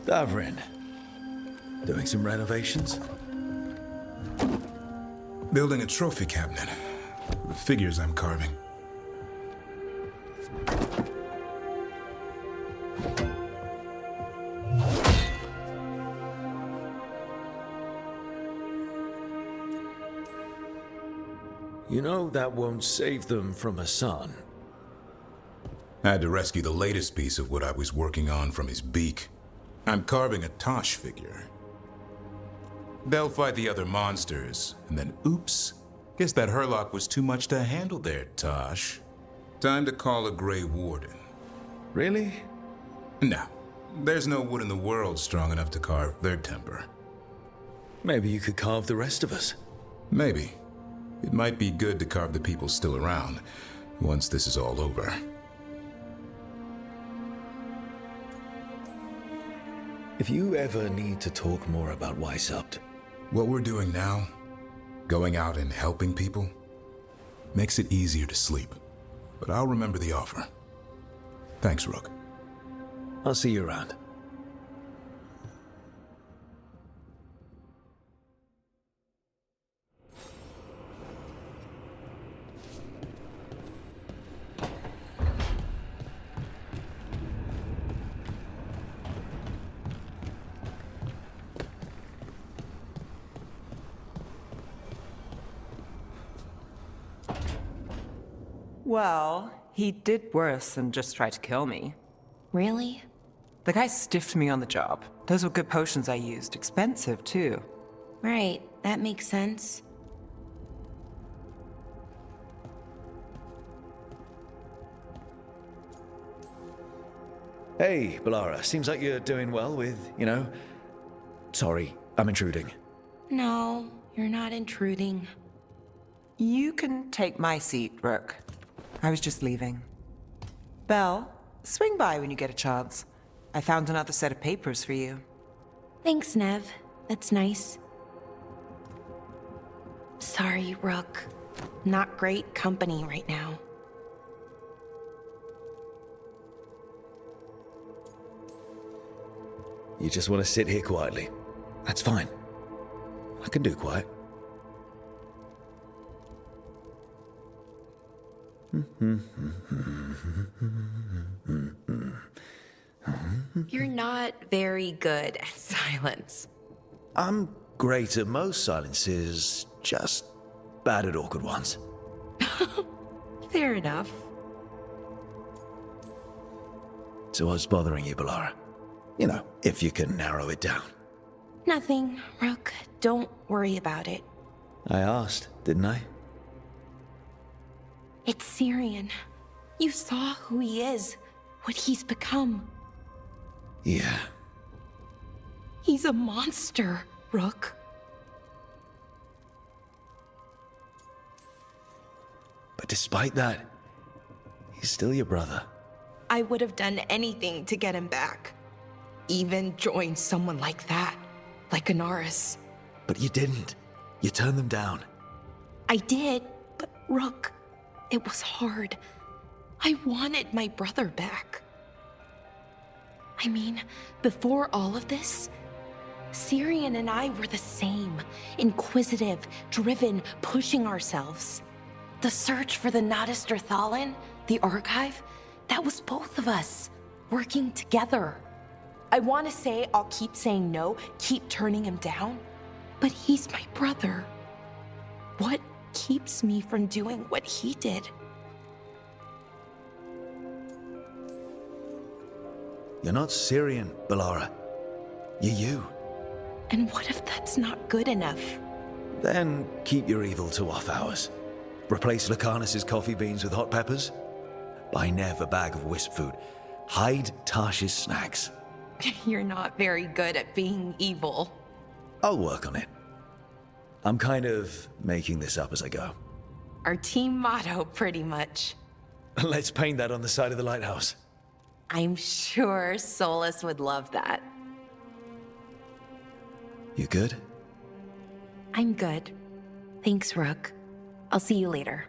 Davrin. Doing some renovations? Building a trophy cabinet. The figures I'm carving. You know that won't save them from a son. I had to rescue the latest piece of what I was working on from his beak. I'm carving a Tosh figure. They'll fight the other monsters, and then oops. Guess that Herlock was too much to handle there, Tosh. Time to call a Grey Warden. Really? No. There's no wood in the world strong enough to carve their temper. Maybe you could carve the rest of us. Maybe. It might be good to carve the people still around, once this is all over. If you ever need to talk more about Weishaupt. What we're doing now, going out and helping people, makes it easier to sleep. But I'll remember the offer. Thanks, Rook. I'll see you around. Well, he did worse than just try to kill me. Really? The guy stiffed me on the job. Those were good potions I used. Expensive, too. Right, that makes sense. Hey, Bellara. Seems like you're doing well with, you know... Sorry, I'm intruding. No, you're not intruding. You can take my seat, Rook. I was just leaving. Belle, swing by when you get a chance. I found another set of papers for you. Thanks, Nev. That's nice. Sorry, Rook. Not great company right now. You just want to sit here quietly. That's fine. I can do quiet. You're not very good at silence. I'm great at most silences, just bad at awkward ones. Fair enough. So what's bothering you, Bellara? You know, if you can narrow it down. Nothing, Rook. Don't worry about it. I asked, didn't I? It's Syrian. You saw who he is, what he's become. Yeah. He's a monster, Rook. But despite that, he's still your brother. I would have done anything to get him back. Even join someone like that, like Anaris. But you didn't. You turned them down. I did, but Rook, it was hard. I wanted my brother back. I mean, before all of this, Syrian and I were the same. Inquisitive, driven, pushing ourselves. The search for the Nadister Thalin, the archive, that was both of us, working together. I want to say I'll keep saying no, keep turning him down, but he's my brother. What keeps me from doing what he did? You're not Syrian, Bellara. You're you. And what if that's not good enough? Then keep your evil to off hours. Replace Lucanus's coffee beans with hot peppers. Buy Nev a bag of wisp food. Hide Tarsh's snacks. You're not very good at being evil. I'll work on it. I'm kind of making this up as I go. Our team motto, pretty much. Let's paint that on the side of the lighthouse. I'm sure Solus would love that. You good? I'm good. Thanks, Rook. I'll see you later.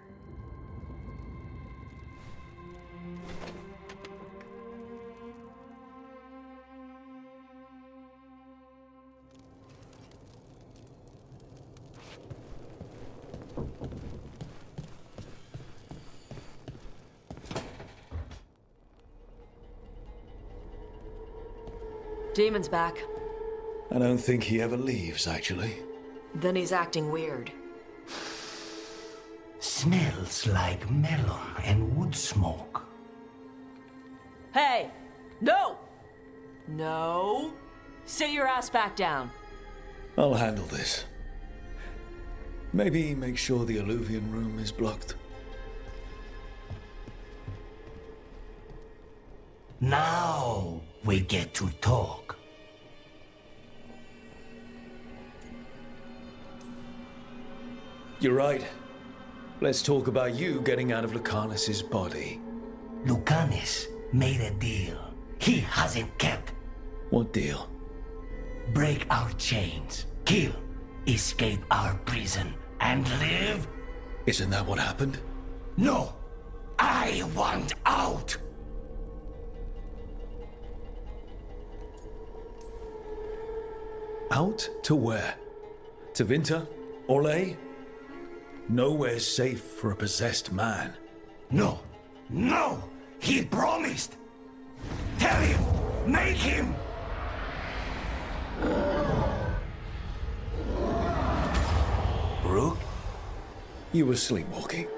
Demon's back. I don't think he ever leaves, actually. Then he's acting weird. Smells like melon and wood smoke. Hey! No! No! Sit your ass back down. I'll handle this. Maybe make sure the alluvian room is blocked. Now we get to talk. You're right. Let's talk about you getting out of Lucanus's body. Lucanus made a deal he hasn't kept. What deal? Break our chains, kill, escape our prison, and live? Isn't that what happened? No! I want out! Out to where? To Vinter? Orlais? Nowhere's safe for a possessed man. No! No! He promised! Tell him! Make him! Rook? You were sleepwalking.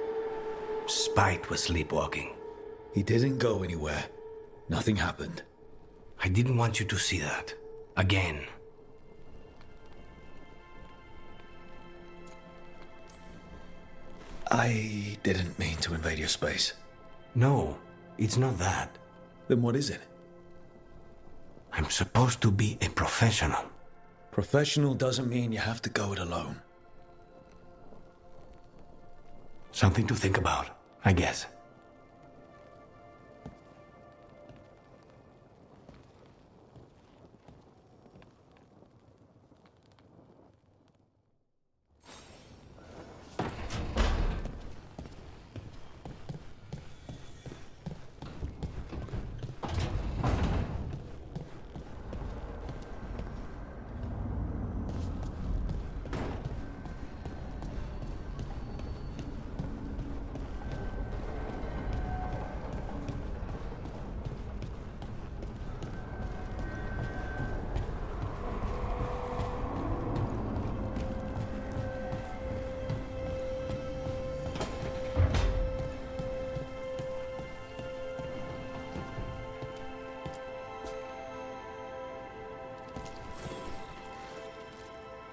Spite was sleepwalking. He didn't go anywhere. Nothing happened. I didn't want you to see that. Again. I didn't mean to invade your space. No, it's not that. Then what is it? I'm supposed to be a professional. Professional doesn't mean you have to go it alone. Something to think about, I guess.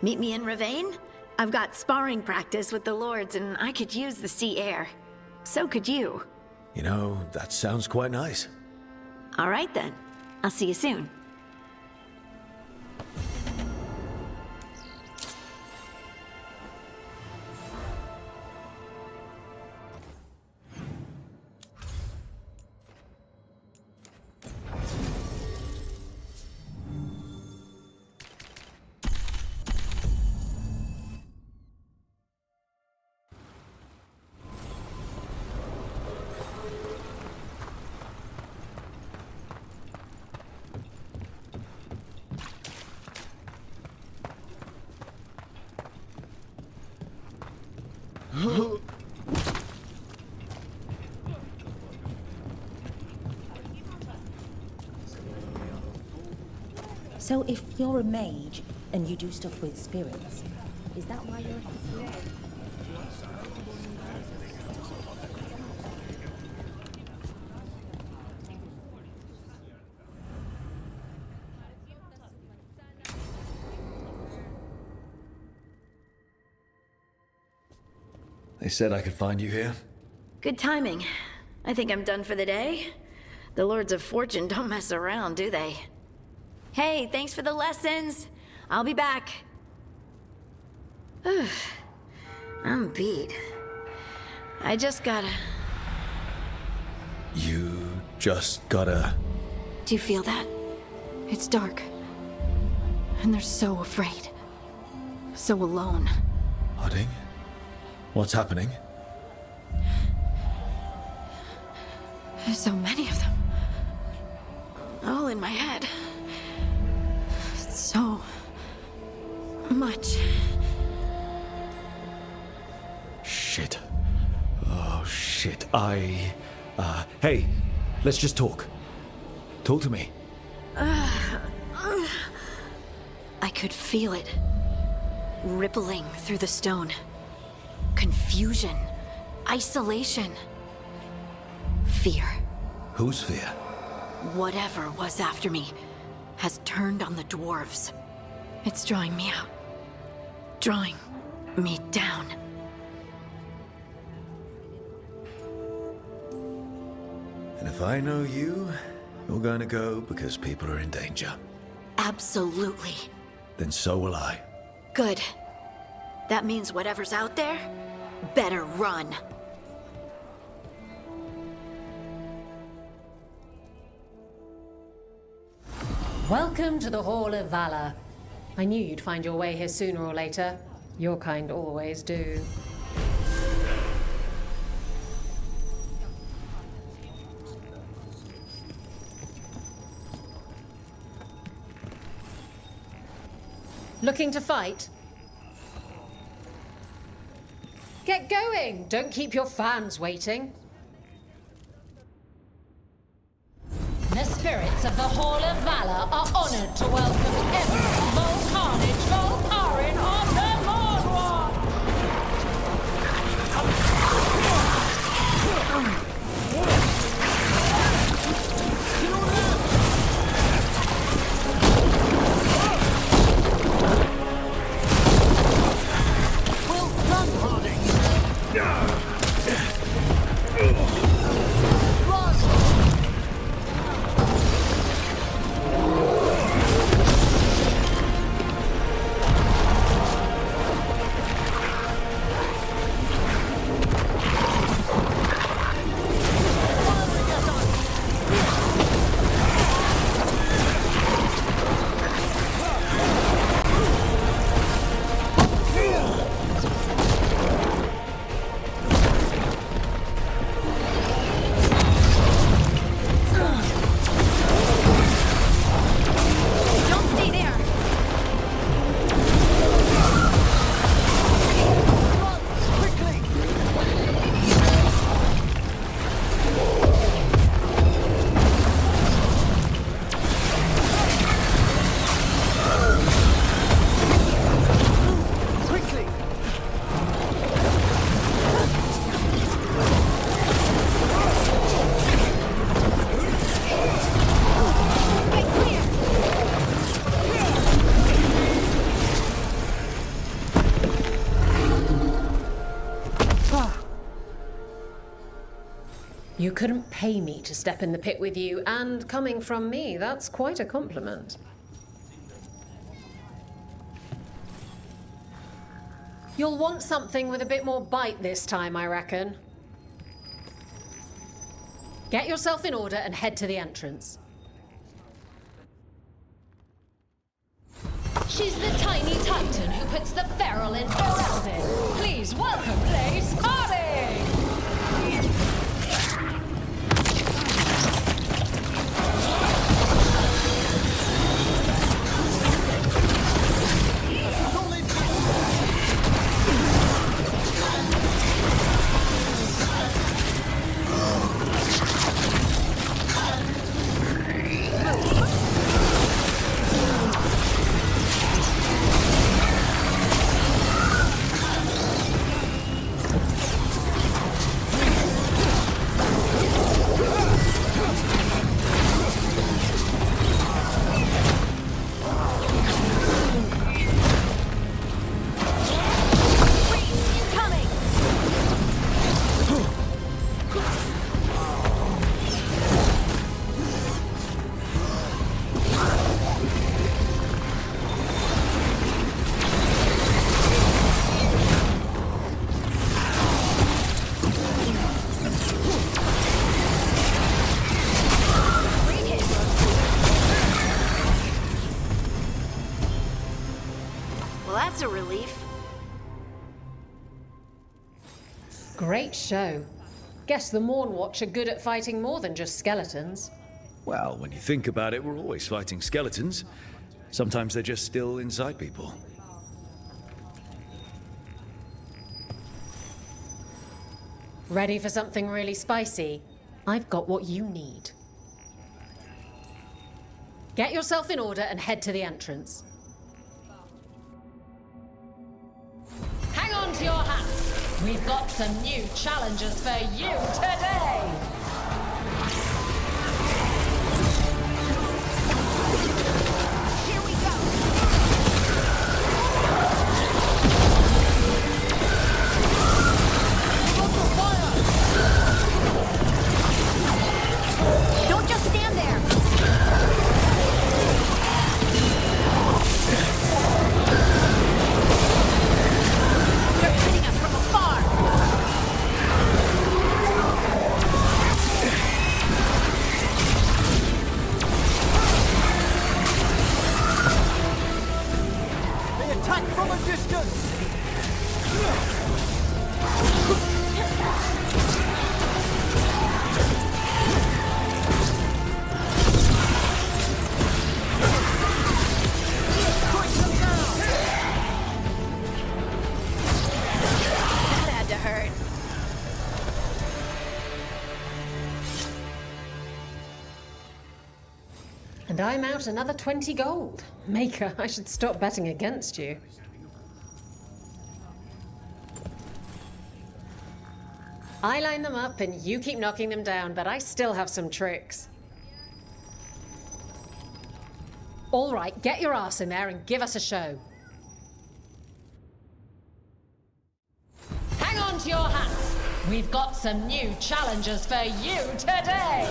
Meet me in Ravane? I've got sparring practice with the lords and I could use the sea air. So could you. You know, that sounds quite nice. All right then. I'll see you soon. So if you're a mage and you do stuff with spirits, is that why you're here? They said I could find you here. Good timing. I think I'm done for the day. The Lords of Fortune don't mess around, do they? Hey, thanks for the lessons. I'll be back. I'm beat. I just gotta... You just gotta... Do you feel that? It's dark. And they're so afraid. So alone. Harding? What's happening? There's so many of them. All in my head. So... much. shit. Oh, shit. Hey, let's just talk. Talk to me. I could feel it. Rippling through the stone. Confusion. Isolation. Fear. Whose fear? Whatever was after me has turned on the dwarves. It's drawing me out. Drawing me down. And if I know you, you're going to go because people are in danger. Absolutely. Then so will I. Good. That means whatever's out there better run. Welcome to the Hall of Valor. I knew you'd find your way here sooner or later. Your kind always do. Looking to fight? Get going! Don't keep your fans waiting. The spirits of the Hall of Valor are honored to welcome every Volcarnage Volcarin of the Moonwatch! Well done, Harding! You couldn't pay me to step in the pit with you, and coming from me, that's quite a compliment. You'll want something with a bit more bite this time, I reckon. Get yourself in order and head to the entrance. She's the tiny titan who puts the feral in Ferelden. Please welcome Blaze Harding! That's a relief. Great show. Guess the Moon Watch are good at fighting more than just skeletons. Well, when you think about it, we're always fighting skeletons. Sometimes they're just still inside people. Ready for something really spicy? I've got what you need. Get yourself in order and head to the entrance. Hang on to your hats! We've got some new challenges for you today! Here we go! Don't just stand there! They're hitting us from afar! They attack from a distance! That had to hurt. And I'm out another 20 gold. Maker, I should stop betting against you. I line them up and you keep knocking them down, but I still have some tricks. All right, get your ass in there and give us a show. Hang on to your hats. We've got some new challenges for you today.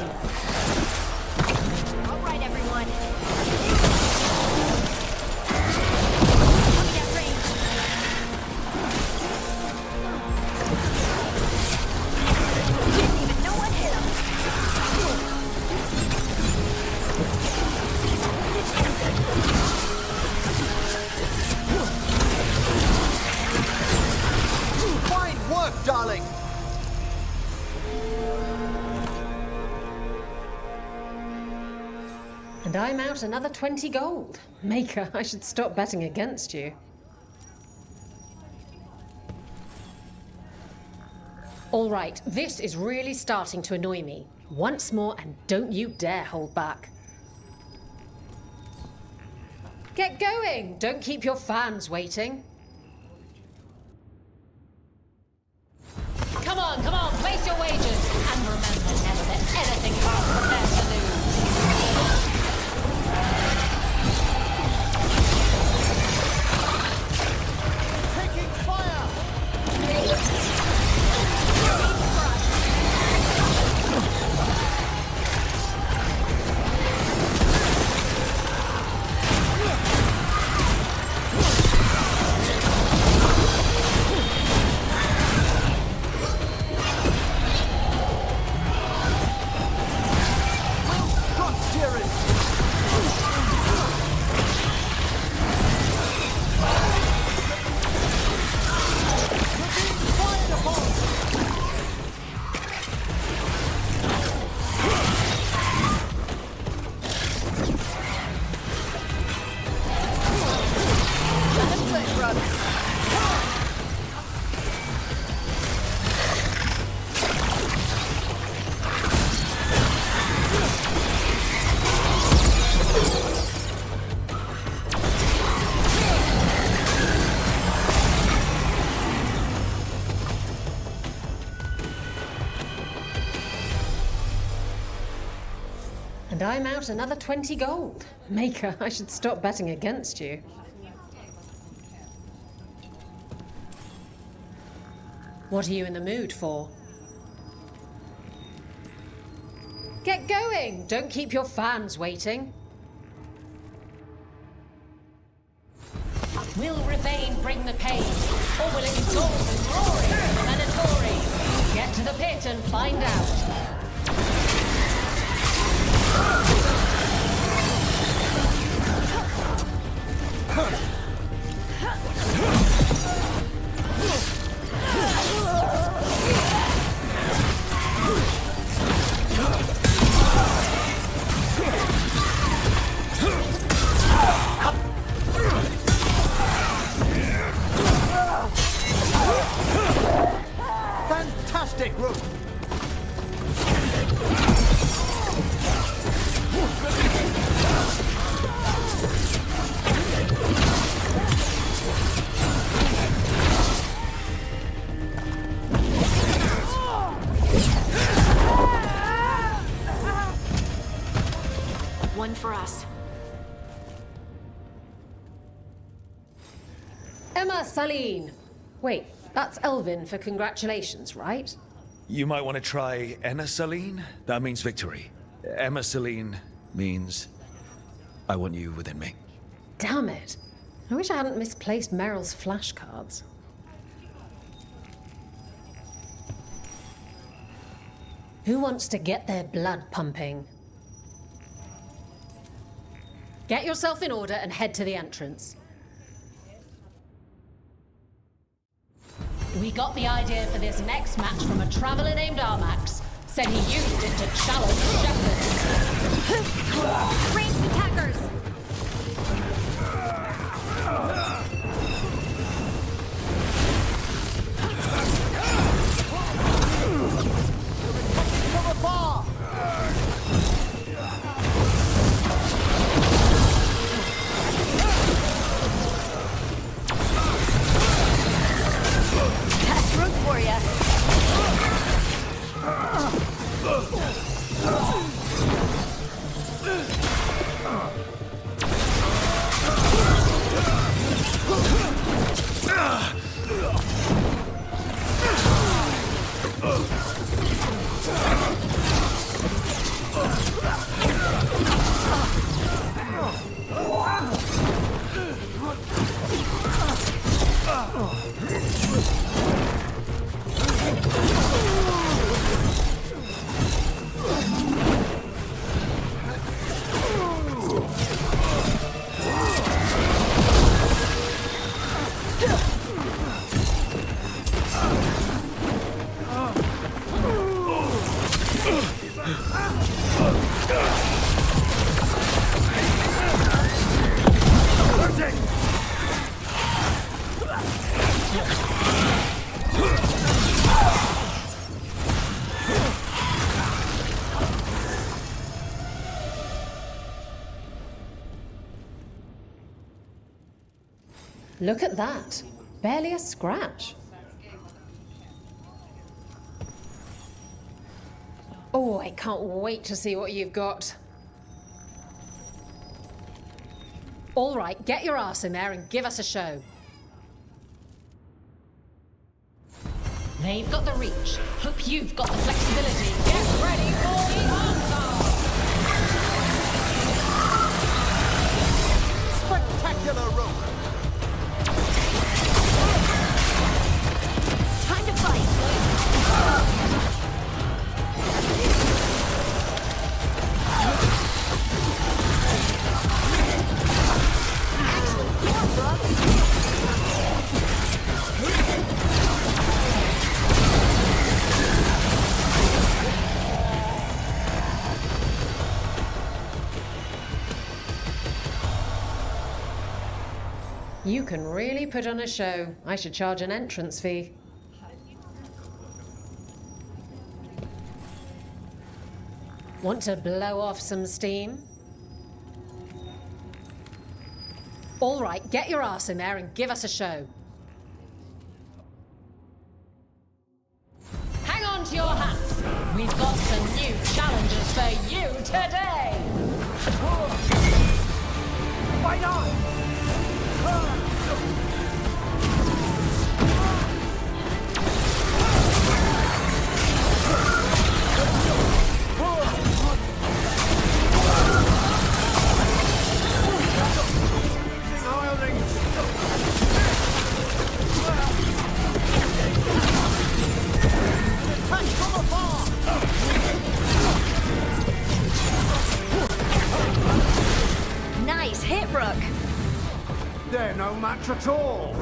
All right, everyone. Coming at range. Didn't even know what hit him. Fine work, darling! And I'm out another 20 gold. Maker, I should stop betting against you. All right, this is really starting to annoy me. Once more, and don't you dare hold back. Get going! Don't keep your fans waiting. Come on, place your wagers. And remember, never let anything pass prepare to lose. Taking fire! Good steering! Fired upon! That's good, brother. And I'm out another 20 gold. Maker, I should stop betting against you. What are you in the mood for? Get going! Don't keep your fans waiting. Will Ravane bring the pain? Or will it be gold and glory for Venatori? Get to the pit and find out. Fantastic, Rook! One for us. Emma Saline. Wait, that's Elvin for congratulations, right? You might want to try Enna Celine. That means victory. Emma Celine means I want you within me. Damn it. I wish I hadn't misplaced Meryl's flashcards. Who wants to get their blood pumping? Get yourself in order and head to the entrance. We got the idea for this next match from a traveler named Armax. Said he used it to challenge shepherds. Ranged attackers! From afar! That's room for ya. Look at that. Barely a scratch. Oh, I can't wait to see what you've got. All right, get your ass in there and give us a show. They've got the reach. Hope you've got the flexibility. Get ready for the encore! Spectacular, Rook! Time to fight! You can really put on a show. I should charge an entrance fee. Want to blow off some steam? All right, get your ass in there and give us a show. Hang on to your hats. We've got some new challenges for you today. Why not? Nice hit, Rook. They're no match at all.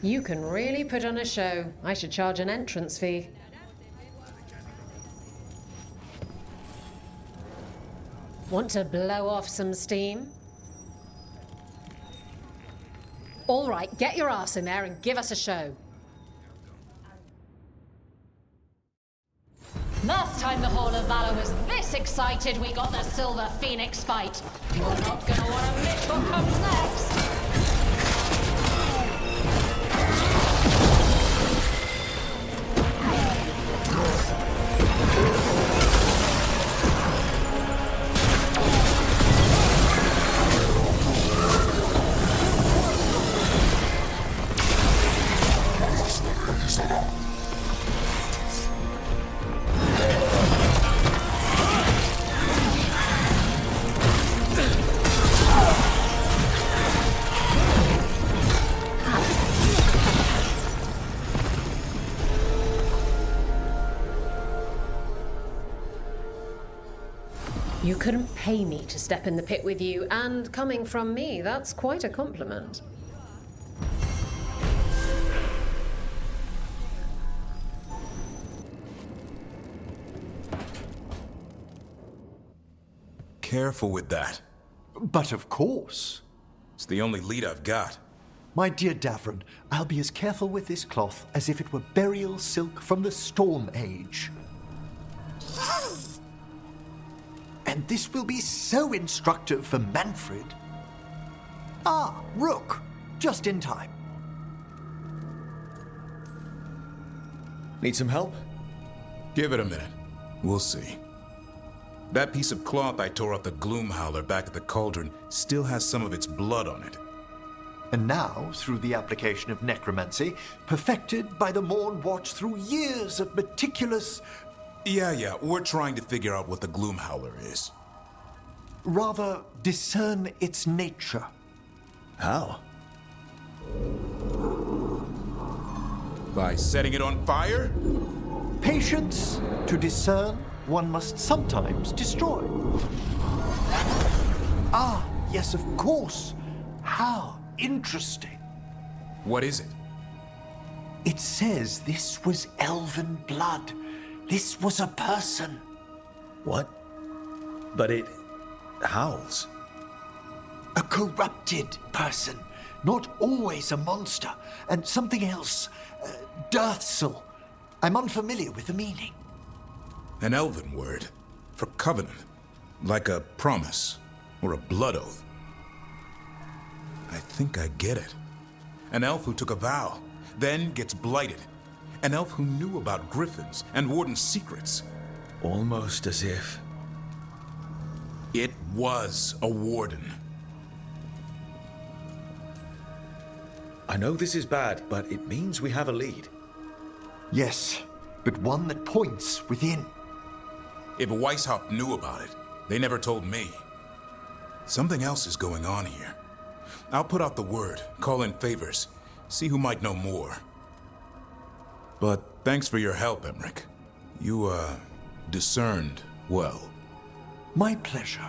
You can really put on a show. I should charge an entrance fee. Want to blow off some steam? All right, get your ass in there and give us a show. Last time the Hall of Valor was this excited, we got the Silver Phoenix fight. You're not gonna want to miss what comes next. You couldn't pay me to step in the pit with you, and coming from me, that's quite a compliment. Careful with that. But of course. It's the only lead I've got. My dear Davron, I'll be as careful with this cloth as if it were burial silk from the Storm Age. And this will be so instructive for Manfred. Ah, Rook, just in time. Need some help? Give it a minute. We'll see. That piece of cloth I tore off the Gloom Howler back at the cauldron still has some of its blood on it. And now, through the application of necromancy, perfected by the Mourn Watch through years of meticulous... Yeah, we're trying to figure out what the Gloom Howler is. Rather, discern its nature. How? By setting it on fire? Patience. To discern, one must sometimes destroy. Ah, yes, of course. How interesting. What is it? It says this was elven blood. This was a person. What? But it howls. A corrupted person. Not always a monster. And something else. Deathsel. I'm unfamiliar with the meaning. An elven word. For covenant. Like a promise. Or a blood oath. I think I get it. An elf who took a vow. Then gets blighted. An elf who knew about griffins and warden's secrets. Almost as if... It was a warden. I know this is bad, but it means we have a lead. Yes, but one that points within. If Weishaupt knew about it, they never told me. Something else is going on here. I'll put out the word, call in favors, see who might know more. But thanks for your help, Emmerich. You, discerned well. My pleasure.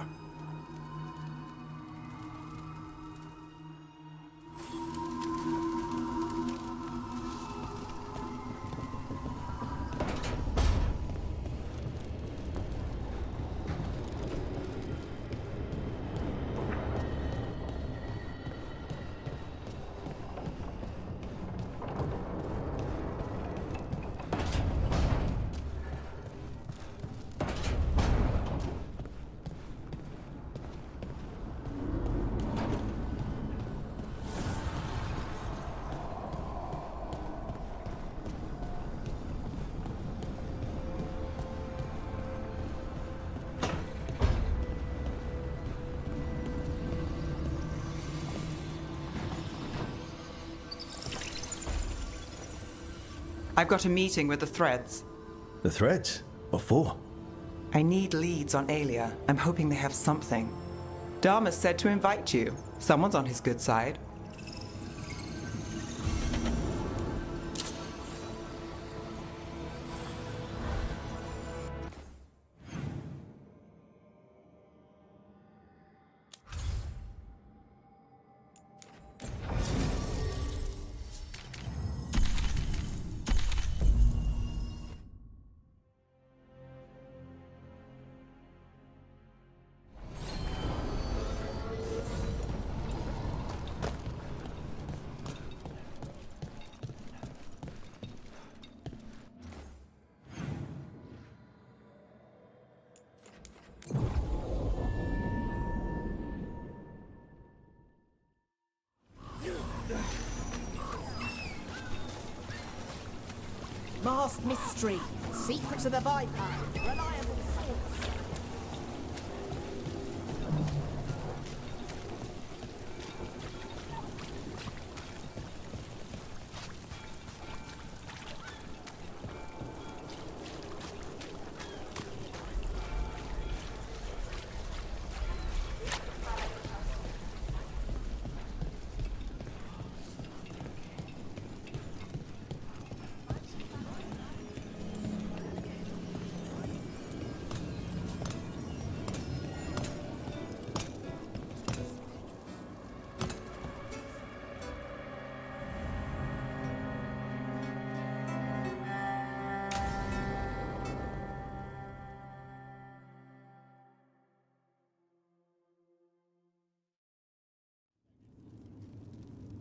I've got a meeting with the Threads. The Threads? What for? I need leads on Aelia. I'm hoping they have something. Dharma said to invite you. Someone's on his good side. Masked mystery. Secrets of the Viper. Reliable source.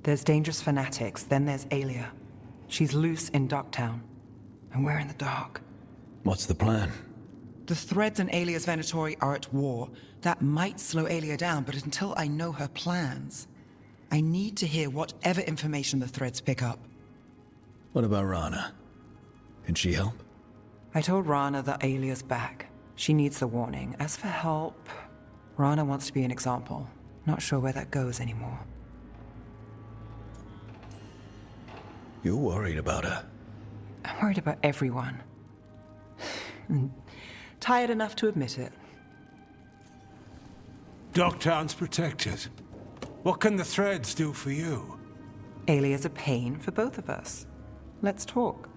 There's dangerous fanatics, then there's Alia. She's loose in Darktown, and we're in the dark. What's the plan? The Threads and Alia's Venatori are at war. That might slow Alia down, but until I know her plans, I need to hear whatever information the Threads pick up. What about Rana? Can she help? I told Rana that Alia's back. She needs the warning. As for help, Rana wants to be an example. Not sure where that goes anymore. You're worried about her. I'm worried about everyone. Tired enough to admit it. Darktown's protected. What can the Threads do for you? Alia's a pain for both of us. Let's talk.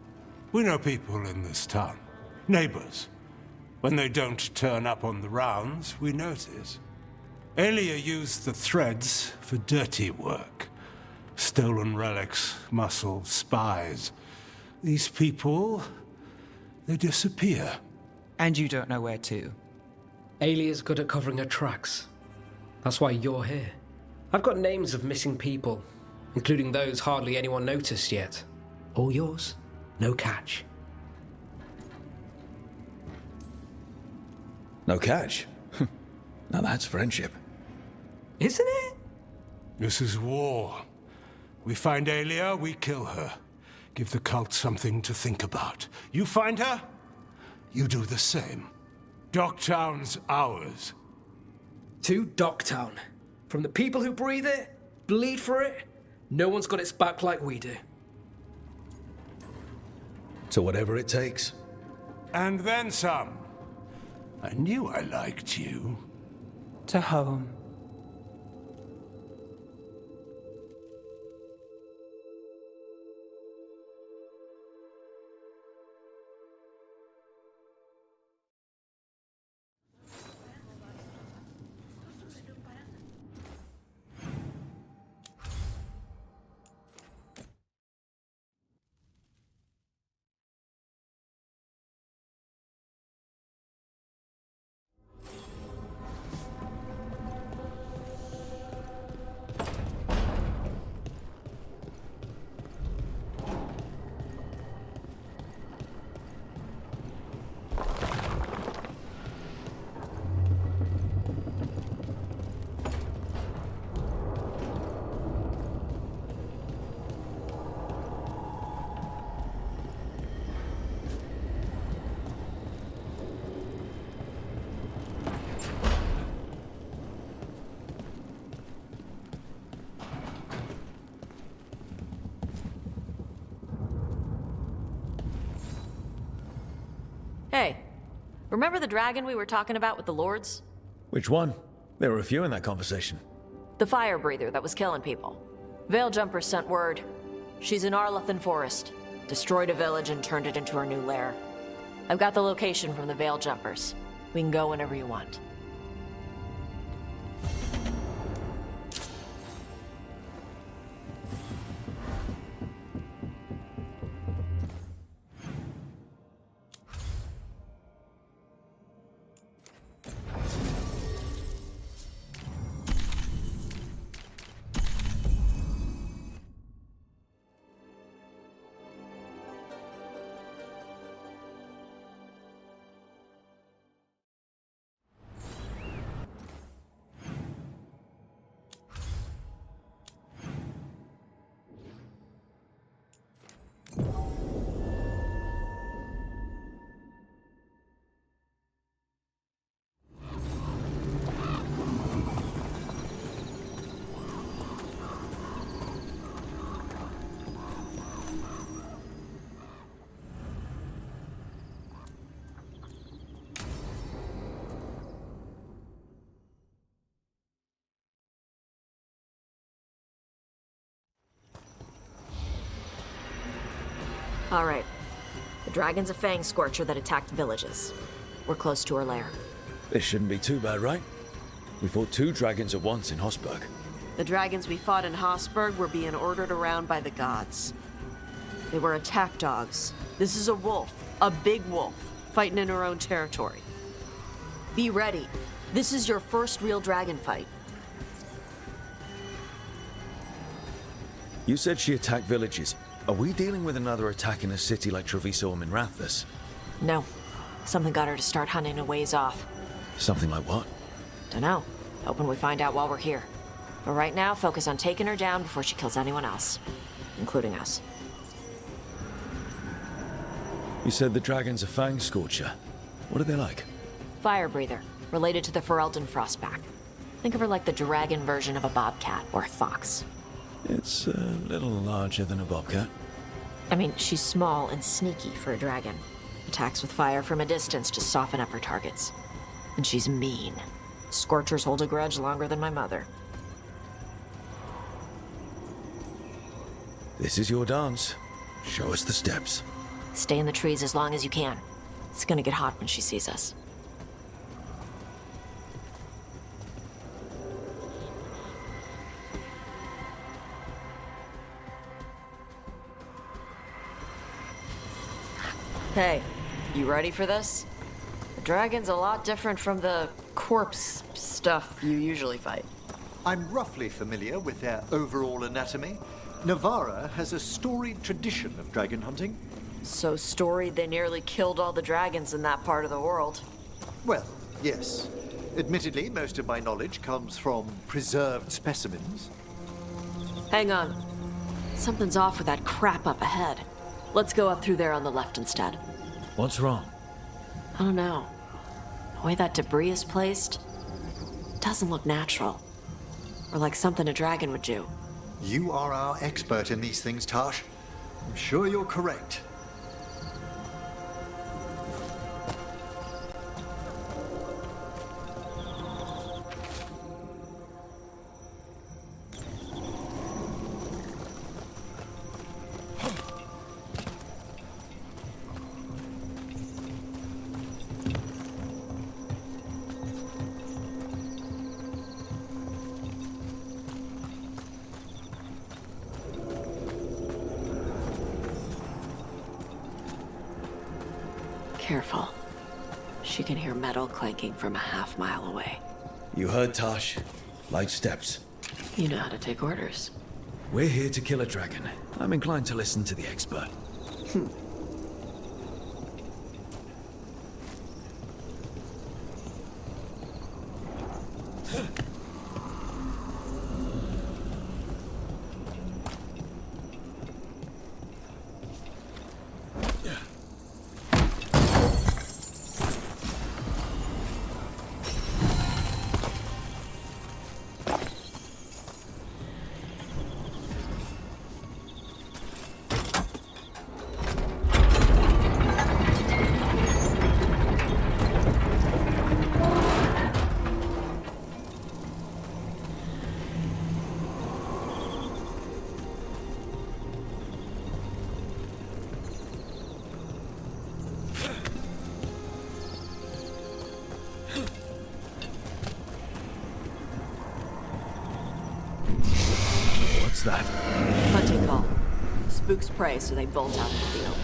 We know people in this town. Neighbors. When they don't turn up on the rounds, we notice. Alia used the Threads for dirty work. Stolen relics, muscle, spies. These people, they disappear. And you don't know where to. Alia's good at covering her tracks. That's why you're here. I've got names of missing people, including those hardly anyone noticed yet. All yours, no catch. No catch? Now that's friendship. Isn't it? This is war. We find Alia, we kill her. Give the cult something to think about. You find her, you do the same. Darktown's ours. To Darktown. From the people who breathe it, bleed for it, no one's got its back like we do. So whatever it takes. And then some. I knew I liked you. To home. Hey, remember the dragon we were talking about with the lords? Which one? There were a few in that conversation. The fire breather that was killing people. Veil Jumpers sent word. She's in Arlethan Forest. Destroyed a village and turned it into her new lair. I've got the location from the Veil Jumpers. We can go whenever you want. Alright. The dragon's a fang scorcher that attacked villages. We're close to her lair. This shouldn't be too bad, right? We fought 2 dragons at once in Hosberg. The dragons we fought in Hosberg were being ordered around by the gods. They were attack dogs. This is a wolf. A big wolf. Fighting in her own territory. Be ready. This is your first real dragon fight. You said she attacked villages. Are we dealing with another attack in a city like Treviso or Minrathous? No. Something got her to start hunting a ways off. Something like what? Dunno. Hoping we find out while we're here. But right now, focus on taking her down before she kills anyone else. Including us. You said the dragon's a fang scorcher. What are they like? Fire breather. Related to the Ferelden Frostback. Think of her like the dragon version of a bobcat or a fox. It's a little larger than a bobcat. I mean, she's small and sneaky for a dragon. Attacks with fire from a distance to soften up her targets. And she's mean. Scorchers hold a grudge longer than my mother. This is your dance. Show us the steps. Stay in the trees as long as you can. It's gonna get hot when she sees us. Hey, you ready for this? The dragon's a lot different from the corpse stuff you usually fight. I'm roughly familiar with their overall anatomy. Navarra has a storied tradition of dragon hunting. So storied they nearly killed all the dragons in that part of the world. Well, yes. Admittedly, most of my knowledge comes from preserved specimens. Hang on. Something's off with that crap up ahead. Let's go up through there on the left instead. What's wrong? I don't know. The way that debris is placed doesn't look natural. Or like something a dragon would do. You are our expert in these things, Tash. I'm sure you're correct. Careful. She can hear metal clanking from a half-mile away. You heard Tash. Light steps. You know how to take orders. We're here to kill a dragon. I'm inclined to listen to the expert. What's that? Hunting call. Spooks prey, so they bolt out into the open.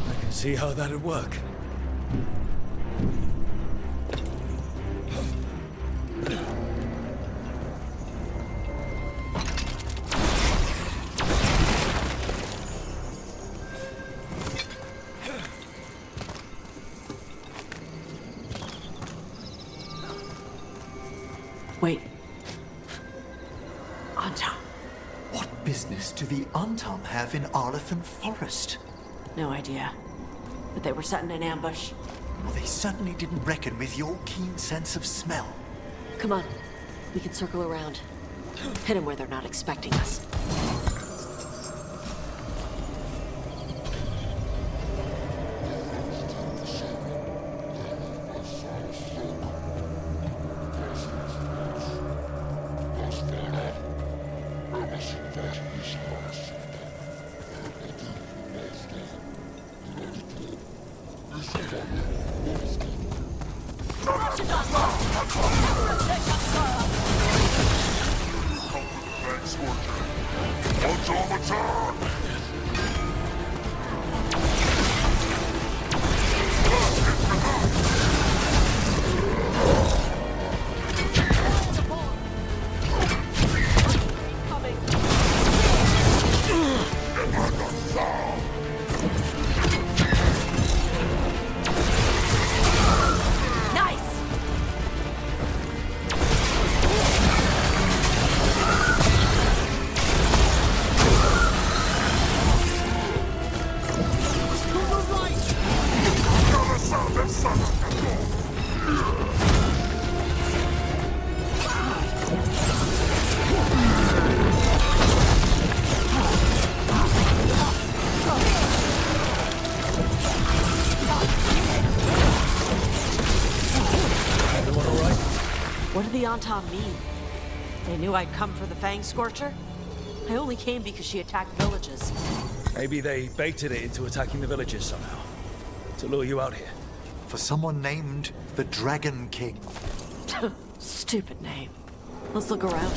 I can see how that'd work. Wait. Antam. What business do the Antam have in Arlathan Forest? No idea. But they were setting an ambush. Well, they certainly didn't reckon with your keen sense of smell. Come on. We can circle around. Hit them where they're not expecting us. What did the Antam mean? They knew I'd come for the Fang Scorcher? I only came because she attacked villages. Maybe they baited it into attacking the villages somehow. To lure you out here. For someone named the Dragon King. Stupid name. Let's look around.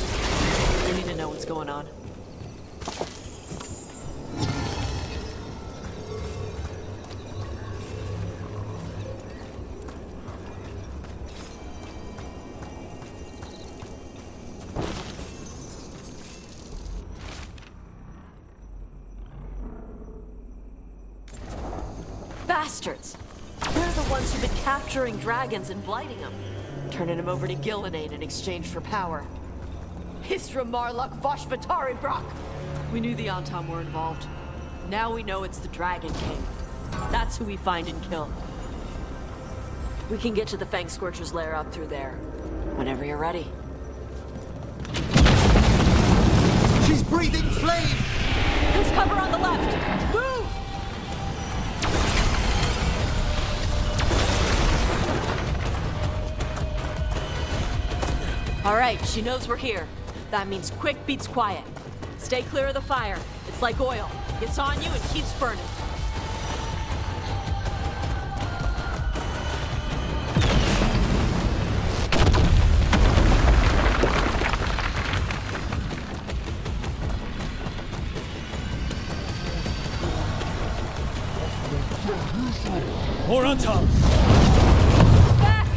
We need to know what's going on. Bastards! They're the ones who've been capturing dragons and blighting them, turning them over to Gillenade in exchange for power. Hisra Marluk Voshvatari Brock! We knew the Antam were involved. Now we know it's the Dragon King. That's who we find and kill. We can get to the Fang Scorcher's lair up through there. Whenever you're ready. She's breathing flame! There's cover on the left! Move! All right, she knows we're here. That means quick beats quiet. Stay clear of the fire. It's like oil. Gets on you and keeps burning. More on top! Back!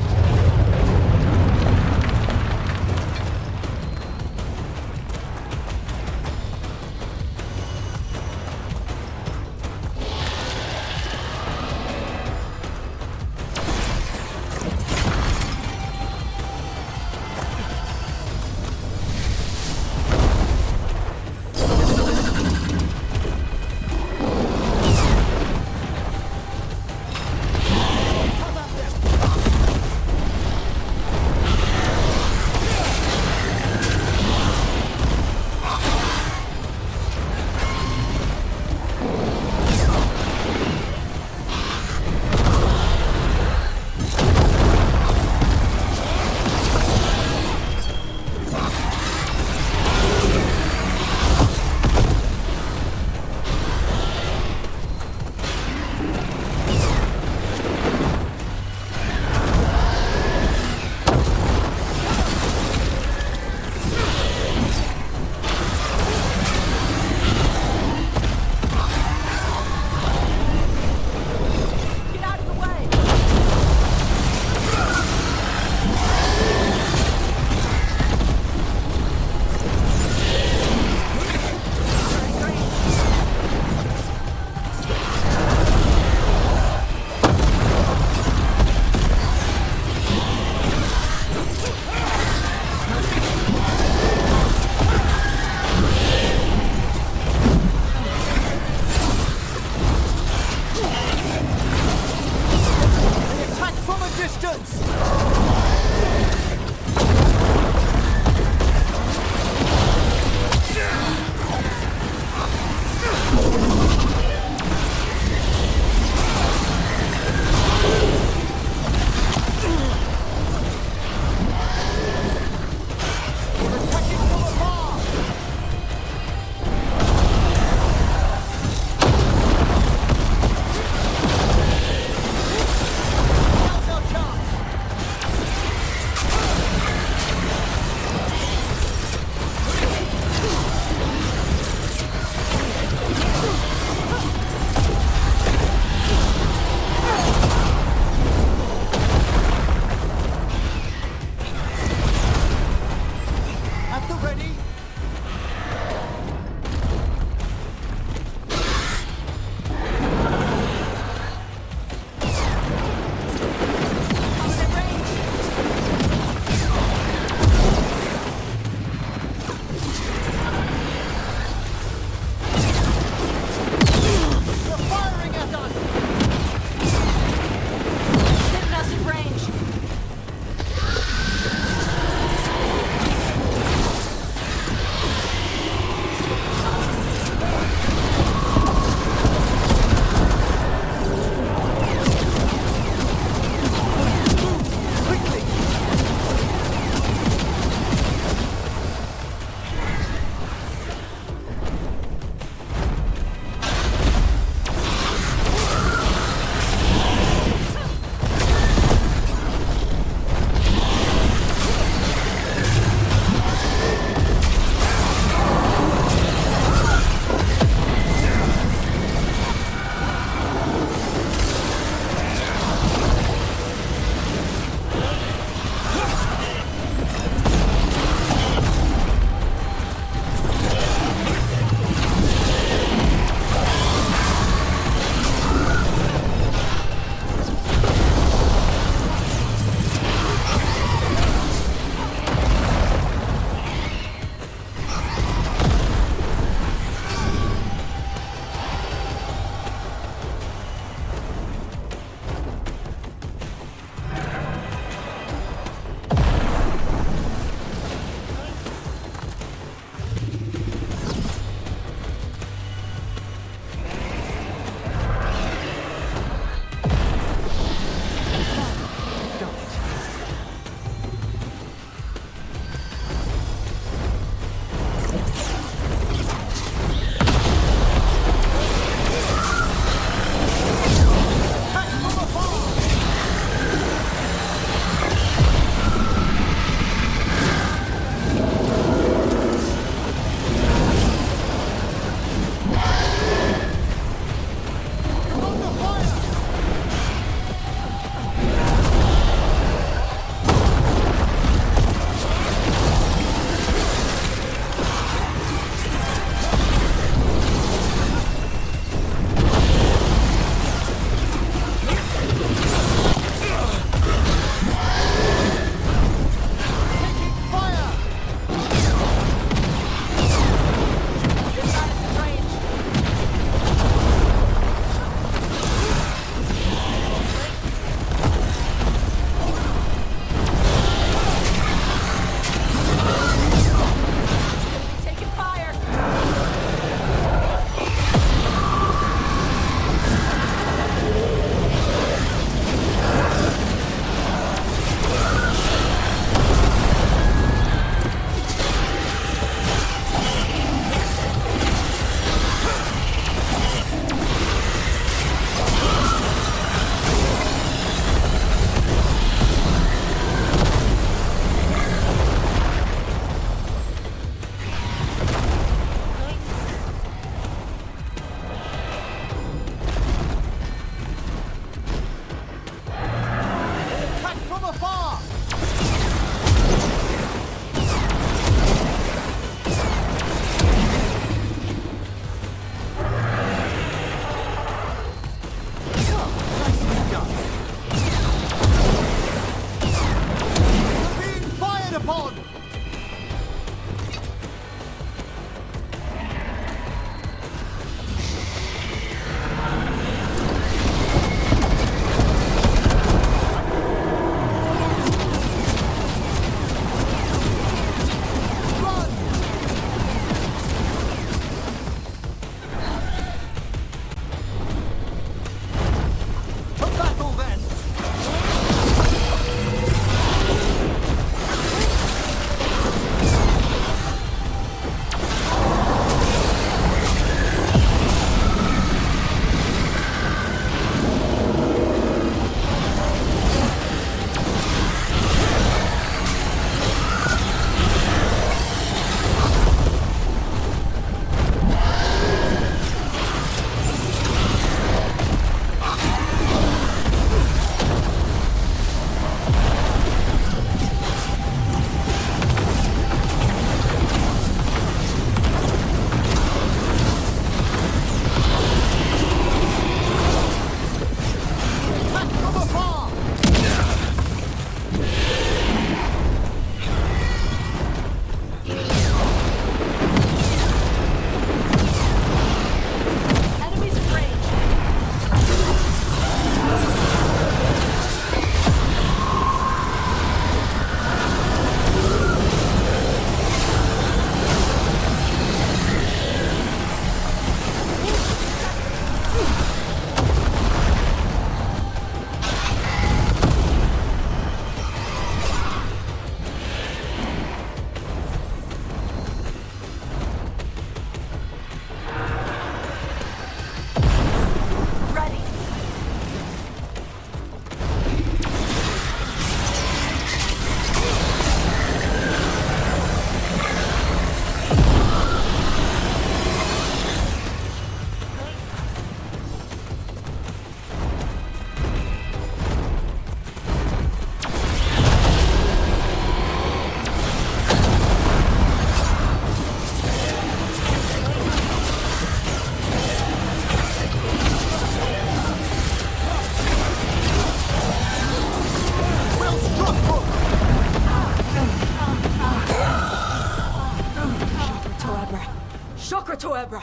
Toebra.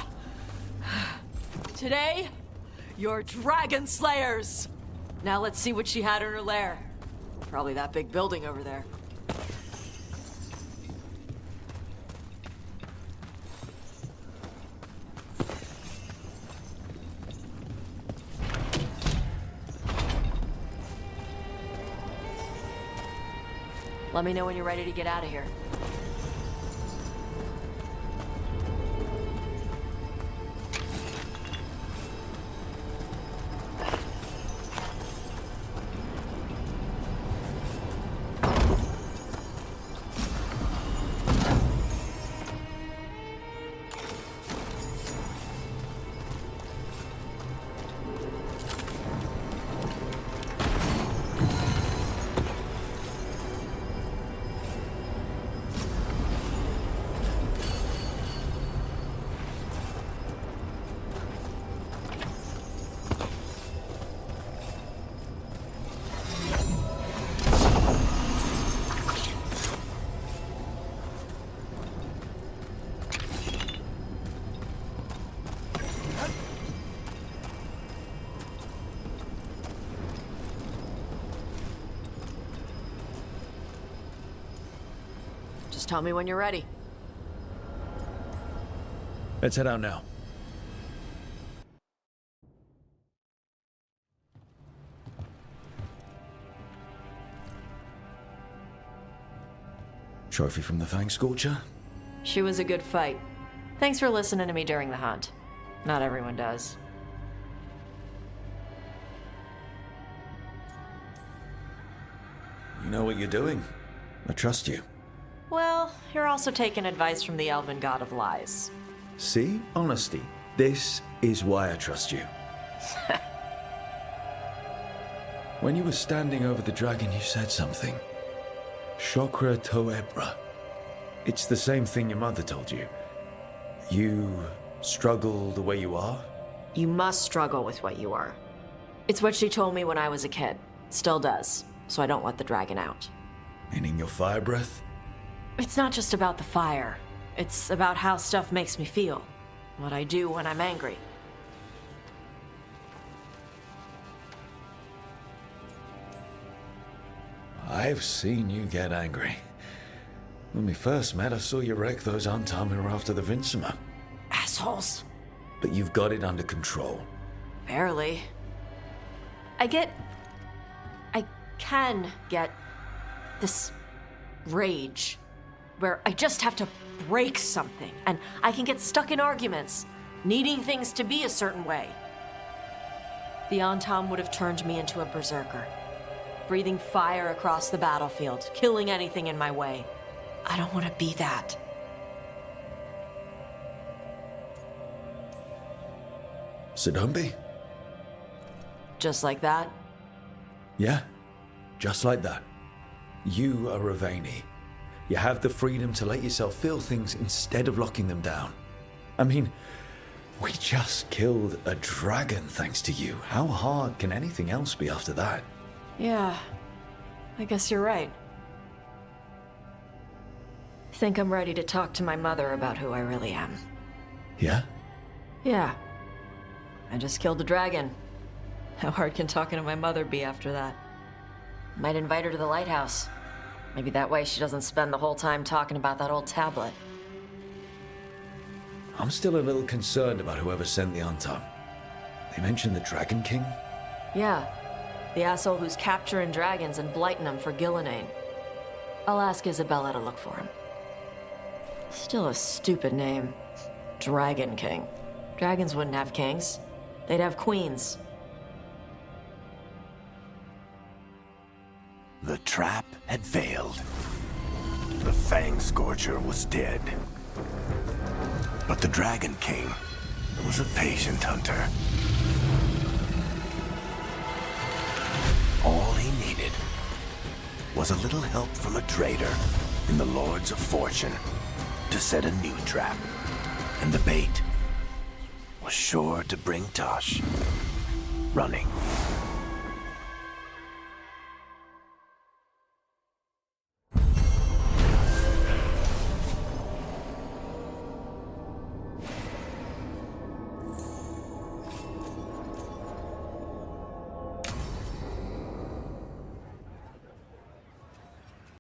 Today, you're dragon slayers. Now let's see what she had in her lair. Probably that big building over there. Let me know when you're ready to get out of here. Just tell me when you're ready. Let's head out now. Trophy from the Fang Scorcher? She was a good fight. Thanks for listening to me during the hunt. Not everyone does. You know what you're doing. I trust you. Well, you're also taking advice from the elven god of lies. See? Honesty. This is why I trust you. When you were standing over the dragon, you said something. Chakra Toebra. It's the same thing your mother told you. You struggle the way you are? You must struggle with what you are. It's what she told me when I was a kid. Still does. So I don't let the dragon out. Meaning your fire breath? It's not just about the fire. It's about how stuff makes me feel. What I do when I'm angry. I've seen you get angry. When we first met, I saw you wreck those Antamir after the Vincima. Assholes. But you've got it under control. Barely. I can get this rage where I just have to break something, and I can get stuck in arguments, needing things to be a certain way. The Antam would have turned me into a berserker, breathing fire across the battlefield, killing anything in my way. I don't want to be that. So don't be. Just like that? Yeah, just like that. You are Ravani. You have the freedom to let yourself feel things instead of locking them down. I mean, we just killed a dragon thanks to you. How hard can anything else be after that? Yeah, I guess you're right. I think I'm ready to talk to my mother about who I really am. Yeah? Yeah. I just killed a dragon. How hard can talking to my mother be after that? Might invite her to the lighthouse. Maybe that way she doesn't spend the whole time talking about that old tablet. I'm still a little concerned about whoever sent the Antam. They mentioned the Dragon King? Yeah. The asshole who's capturing dragons and blighting them for Gillinane. I'll ask Isabella to look for him. Still a stupid name. Dragon King. Dragons wouldn't have kings. They'd have queens. The trap had failed. The Fang Scorcher was dead. But the Dragon King was a patient hunter. All he needed was a little help from a trader in the Lords of Fortune to set a new trap. And the bait was sure to bring Tosh running.